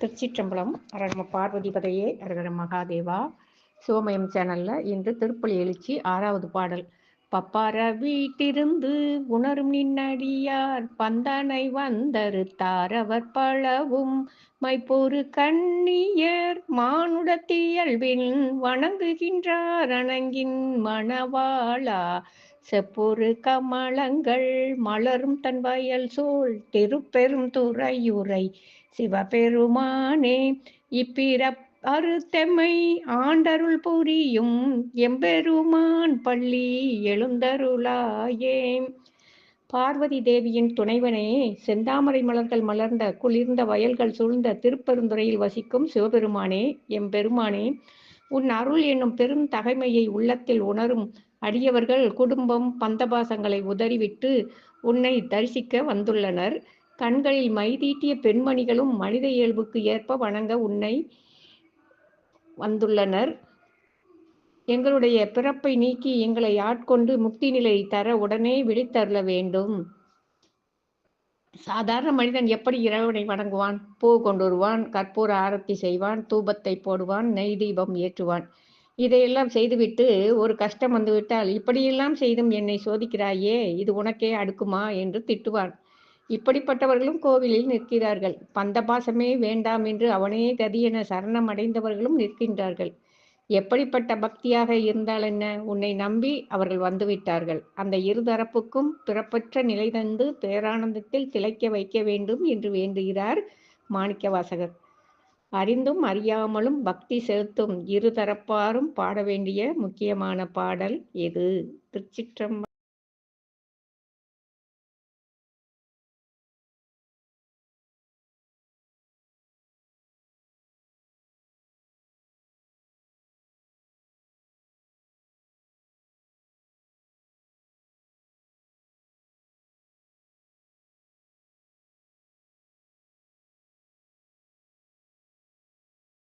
திருச்சிற்றம்பலம். நம்ம பார்வதி பதையே அரகர மகாதேவா. சிவமயம் சேனல்ல இன்று திருப்பலி எழுச்சி 6வது பாடல். பப்பார வீட்டிருந்து உணரும் நின்னடியார் பந்தனை வந்தறுத்தாரவர் பலவும் மைப்பொரு கண்ணியர் மானுடத்தியல்பின் வணங்குகின்றார் அணங்கின் மணவாளா. செப்பொரு கமலங்கள் மலரும் தன் வயல் சூழ் திருப்பெரும் துறையுரை சிவபெருமானே. அறுத்தெம்மை ஆண்டருள் புரியும் எம்பெருமான் பள்ளி எழுந்தருளாயே. பார்வதி தேவியின் துணைவனே, செந்தாமரை மலர்கள் மலர்ந்த குளிர்ந்த வயல்கள் சூழ்ந்த திருப்பெருந்துறையில் வசிக்கும் சிவபெருமானே, எம்பெருமானே, உன் அருள் என்னும் பெரும் தகைமையை உள்ளத்தில் உணரும் அடியவர்கள் குடும்பம் பந்தபாசங்களை உதறிவிட்டு உன்னை தரிசிக்க வந்துள்ளனர். கண்களில் மைதீட்டிய பெண்மணிகளும் மனித இயல்புக்கு ஏற்ப வணங்க உன்னை வந்துள்ளனர். எங்களுடைய பிறப்பை நீக்கி எங்களை ஆட்கொண்டு முக்தி நிலை தர உடனே விழித்தருள வேண்டும். சாதாரண மனிதன் எப்படி இறைவனை வணங்குவான்? பூ கொண்டு வருவான், கற்பூர ஆரத்தி செய்வான், தூபத்தை போடுவான், நெய் தீபம் ஏற்றுவான். இதையெல்லாம் செய்துவிட்டு ஒரு கஷ்டம் வந்துவிட்டால், இப்படியெல்லாம் செய்தும் என்னை சோதிக்கிறாயே, இது உனக்கே அடுக்குமா என்று திட்டுவான். இப்படிப்பட்டவர்களும் கோவிலில் நிற்கிறார்கள். பந்தபாசமே வேண்டாம் என்று அவனே கதி என சரணம் அடைந்தவர்களும் நிற்கின்றார்கள். எப்படிப்பட்ட பக்தியாக இருந்தால் என்ன? உன்னை நம்பி அவர்கள் வந்துவிட்டார்கள். அந்த இருதரப்புக்கும் பிறப்பற்ற நிலை தந்து பேரானந்தத்தில் திளைக்க வைக்க வேண்டும் என்று வேண்டுகிறார் மாணிக்கவாசகர். அறிந்தும் அறியாமலும் பக்தி செலுத்தும் இருதரப்பாரும் பாட வேண்டிய முக்கியமான பாடல் இது. திருச்சிற்றம்பலம்.